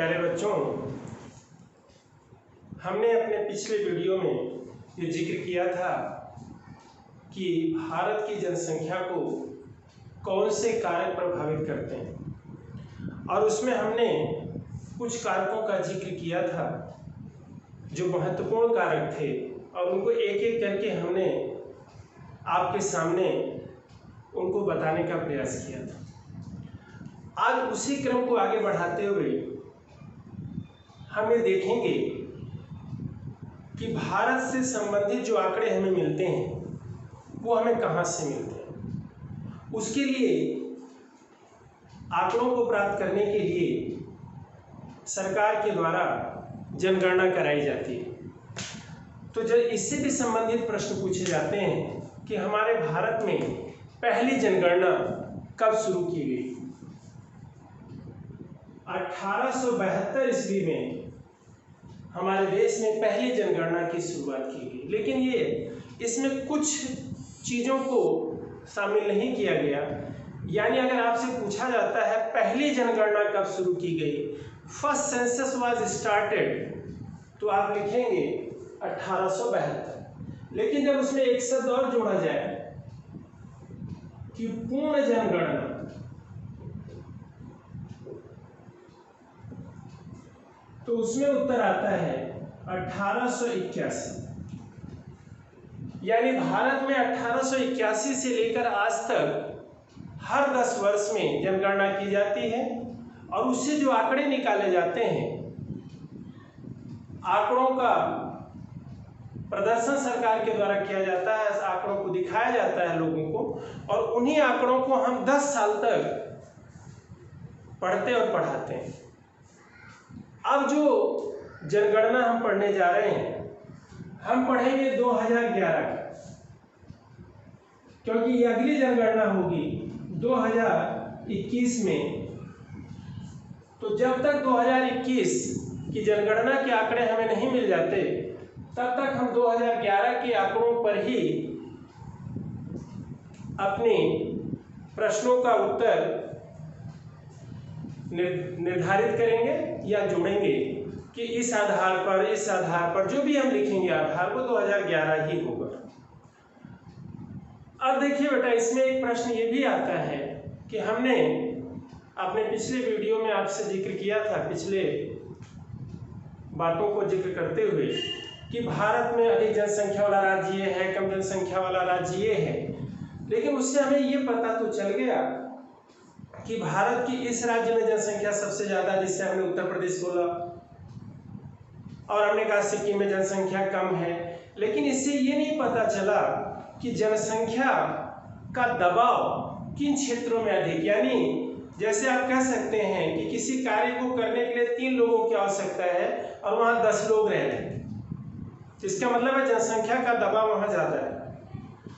प्यारे बच्चों, हमने अपने पिछले वीडियो में ये जिक्र किया था कि भारत की जनसंख्या को कौन से कारक प्रभावित करते हैं, और उसमें हमने कुछ कारकों का जिक्र किया था जो महत्वपूर्ण कारक थे, और उनको एक एक करके हमने आपके सामने उनको बताने का प्रयास किया था। आज उसी क्रम को आगे बढ़ाते हुए हम ये देखेंगे कि भारत से संबंधित जो आंकड़े हमें मिलते हैं वो हमें कहाँ से मिलते हैं। उसके लिए आंकड़ों को प्राप्त करने के लिए सरकार के द्वारा जनगणना कराई जाती है। तो जब इससे भी संबंधित प्रश्न पूछे जाते हैं कि हमारे भारत में पहली जनगणना कब शुरू की गई। 1872 ईस्वी में हमारे देश में पहली जनगणना की शुरुआत की गई, लेकिन इसमें कुछ चीज़ों को शामिल नहीं किया गया। यानी अगर आपसे पूछा जाता है पहली जनगणना कब शुरू की गई, फर्स्ट सेंसस वाज स्टार्टेड, तो आप लिखेंगे 1872। लेकिन जब उसमें एक शब्द और जोड़ा जाए कि पूर्ण जनगणना, तो उसमें उत्तर आता है 1881। यानी भारत में 1881 से लेकर आज तक हर 10 वर्ष में जनगणना की जाती है, और उससे जो आंकड़े निकाले जाते हैं, आंकड़ों का प्रदर्शन सरकार के द्वारा किया जाता है, आंकड़ों को दिखाया जाता है लोगों को, और उन्हीं आंकड़ों को हम 10 साल तक पढ़ते और पढ़ाते हैं। अब जो जनगणना हम पढ़ने जा रहे हैं, हम पढ़ेंगे 2011 की, क्योंकि ये अगली जनगणना होगी 2021 में। तो जब तक 2021 की जनगणना के आंकड़े हमें नहीं मिल जाते, तब तक हम 2011 के आंकड़ों पर ही अपने प्रश्नों का उत्तर निर्धारित करेंगे या जोड़ेंगे कि इस आधार पर जो भी हम लिखेंगे आधार, वो 2011 ही होगा। अब देखिए बेटा, इसमें एक प्रश्न ये भी आता है कि हमने अपने पिछले वीडियो में आपसे जिक्र किया था, पिछले बातों को जिक्र करते हुए, कि भारत में अधिक जनसंख्या वाला राज्य ये है, कम जनसंख्या वाला राज्य ये है। लेकिन उससे हमें ये पता तो चल गया कि भारत की इस राज्य में जनसंख्या सबसे ज़्यादा, जिससे हमने उत्तर प्रदेश बोला, और हमने कहा सिक्किम में जनसंख्या कम है। लेकिन इससे ये नहीं पता चला कि जनसंख्या का दबाव किन क्षेत्रों में अधिक। यानी जैसे आप कह सकते हैं कि किसी कार्य को करने के लिए 3 लोगों की आवश्यकता है और वहाँ 10 लोग रहते हैं, इसका मतलब है जनसंख्या का दबाव वहाँ ज़्यादा है।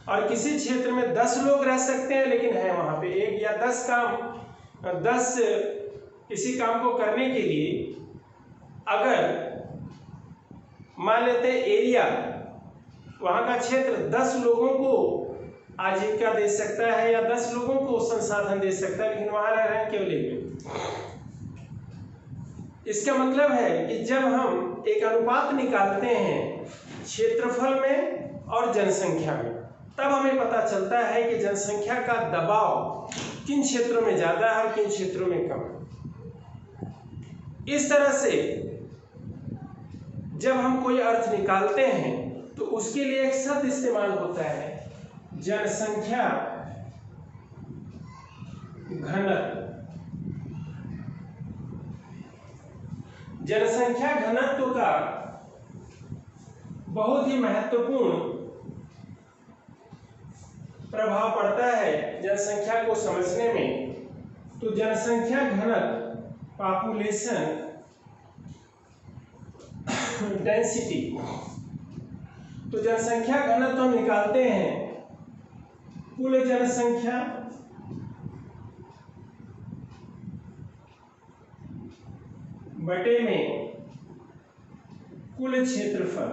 और किसी क्षेत्र में 10 लोग रह सकते हैं, लेकिन है वहाँ पे 1 या 10 किसी काम को करने के लिए, अगर मान लेते हैं एरिया, वहाँ का क्षेत्र 10 लोगों को आजीविका दे सकता है या 10 लोगों को संसाधन दे सकता है, लेकिन वहाँ रह रहे हैं केवल 1। इसका मतलब है कि जब हम एक अनुपात निकालते हैं क्षेत्रफल में और जनसंख्या में, तब हमें पता चलता है कि जनसंख्या का दबाव किन क्षेत्रों में ज़्यादा है और किन क्षेत्रों में कम है। इस तरह से जब हम कोई अर्थ निकालते हैं तो उसके लिए एक शब्द इस्तेमाल होता है, जनसंख्या घनत्व। जनसंख्या घनत्व का बहुत ही महत्वपूर्ण प्रभाव पड़ता है जनसंख्या को समझने में। तो जनसंख्या घनत्व, पॉपुलेशन डेंसिटी, तो जनसंख्या घनत्व हम निकालते हैं कुल जनसंख्या बटे में कुल क्षेत्रफल,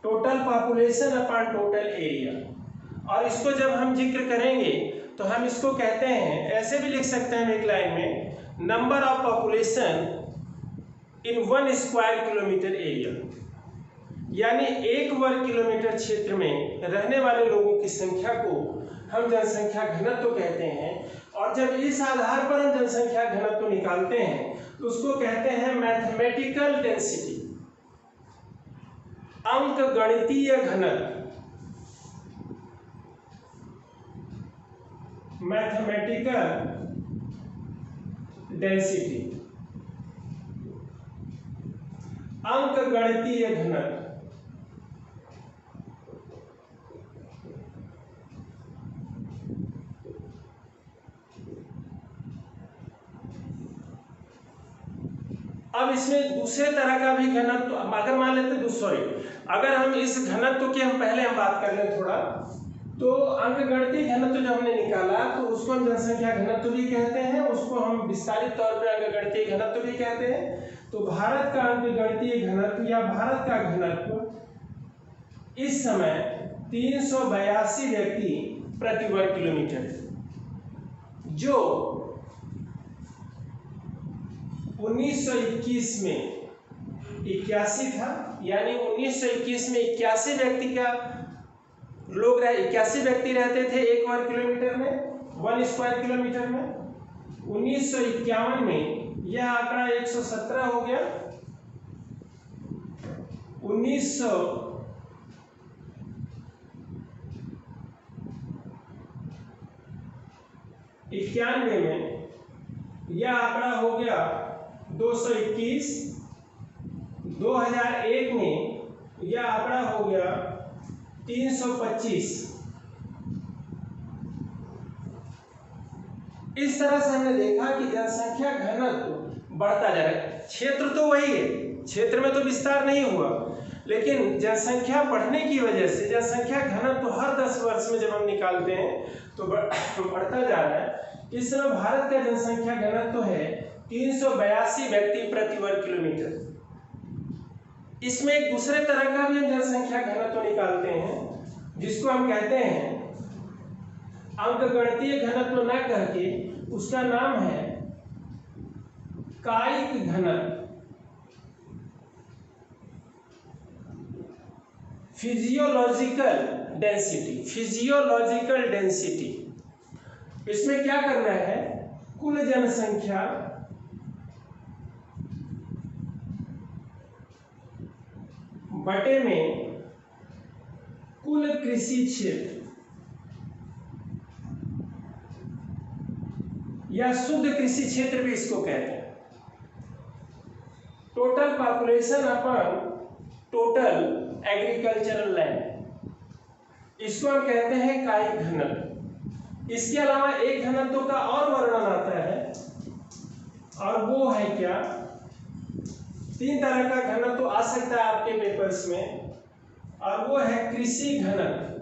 total population upon total area. और इसको जब हम जिक्र करेंगे तो हम इसको कहते हैं, ऐसे भी लिख सकते हैं एक लाइन में, number of population in 1 square kilometre area, यानी 1 वर्ग किलोमीटर क्षेत्र में रहने वाले लोगों की संख्या को हम जनसंख्या घनत्व कहते हैं। और जब इस आधार पर हम जनसंख्या घनत्व निकालते हैं तो उसको कहते हैं मैथमेटिकल डेंसिटी, अंक गणितीय घनत्व, मैथमेटिकल डेंसिटी, अंक गणितीय घनत्व। अब इसमें दूसरे तरह का भी घनत्व, अगर मान लेते अगर हम इस घनत्व की हम पहले बात कर लें थोड़ा, तो अंकगणितीय घनत्व जो हमने निकाला तो उसको हम जनसंख्या घनत्व भी कहते हैं, उसको हम विस्तारित तौर पर अंकगणितीय घनत्व भी कहते हैं। तो भारत का अंकगणितीय घनत्व या भारत का घनत्व इस समय 382 व्यक्ति प्रति वर्ग किलोमीटर, जो 1921 में 81 था, यानी 1921 में 81 व्यक्ति का लोग 81 व्यक्ति रहते थे 1 वर्ग किलोमीटर में, 1 स्क्वायर किलोमीटर में। 1951 में यह आंकड़ा 117 हो गया। 1991 में यह आंकड़ा हो गया 221। 2001 में यह आंकड़ा हो गया 325। इस तरह से हमने देखा कि जनसंख्या घनत्व बढ़ता जा रहा है। क्षेत्र तो वही है, क्षेत्र में तो विस्तार नहीं हुआ, लेकिन जनसंख्या बढ़ने की वजह से जनसंख्या घनत्व हर 10 वर्ष में जब हम निकालते हैं तो बढ़ता जा रहा है। इस समय भारत का जनसंख्या घनत्व है 382 व्यक्ति प्रति वर्ग किलोमीटर। इसमें एक दूसरे तरह का भी हम जनसंख्या घनत्व निकालते हैं, जिसको हम कहते हैं अंकगणितीय घनत्व न करके उसका नाम है कायिक घनत्व, फिजियोलॉजिकल डेंसिटी, फिजियोलॉजिकल डेंसिटी। इसमें क्या करना है, कुल जनसंख्या बटे में कुल कृषि क्षेत्र या शुद्ध कृषि क्षेत्र भी इसको कहते हैं। टोटल पॉपुलेशन अपन टोटल एग्रीकल्चरल लैंड, इसको हम कहते हैं कायिक घनत्व। इसके अलावा एक घनत्व का और वर्णन आता है, और वो है क्या, 3 तरह का घनत्व आ सकता है आपके पेपर्स में, और वो है कृषि घनत्व,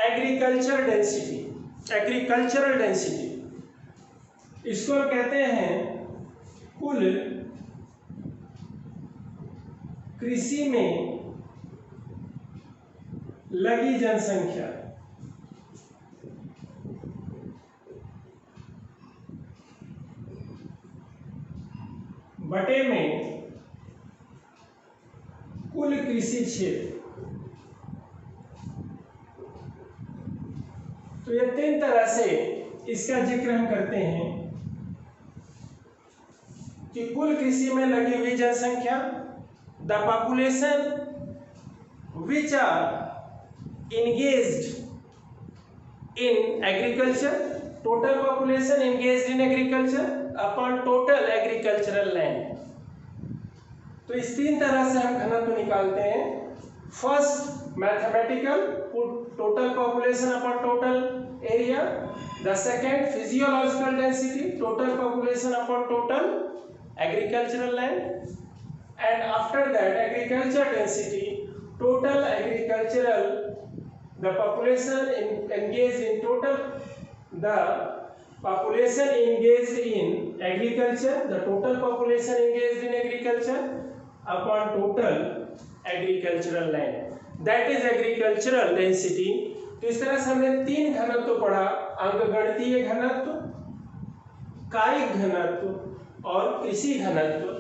एग्रीकल्चर डेंसिटी, एग्रीकल्चरल डेंसिटी। इसको हम कहते हैं कुल कृषि में लगी जनसंख्या बटे में कुल कृषि क्षेत्र। तो ये 3 तरह से इसका जिक्र हम करते हैं कि कुल कृषि में लगी हुई जनसंख्या, the population which are engaged in agriculture, total population engaged in agriculture upon total agricultural land। तो इस 3 तरह से हम घनत्व निकालते हैं। First mathematical, total population upon total area. The second physiological density, total population upon total agricultural land, and after that agriculture density, total agricultural, the population engaged in total, the population engaged in agriculture, the total population engaged in agriculture upon total agricultural land, that is agricultural density. तो इस तरह से हमने 3 घनत्व पढ़ा, अंकगणितीय घनत्व, कायिक घनत्व और कृषि घनत्व।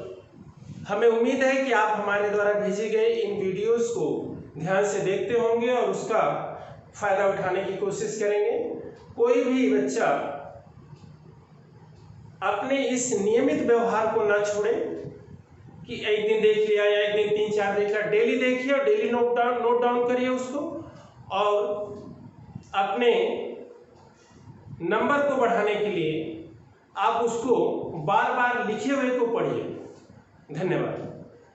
हमें उम्मीद है कि आप हमारे द्वारा भेजे गए इन वीडियोस को ध्यान से देखते होंगे और उसका फायदा उठाने की कोशिश करेंगे। कोई भी बच्चा अपने इस नियमित व्यवहार को ना छोड़े कि एक दिन देख लिया या एक दिन 3-4 देख लिया, डेली देखिए और डेली नोट डाउन करिए उसको, और अपने नंबर को बढ़ाने के लिए आप उसको बार बार लिखे हुए को पढ़िए। धन्यवाद।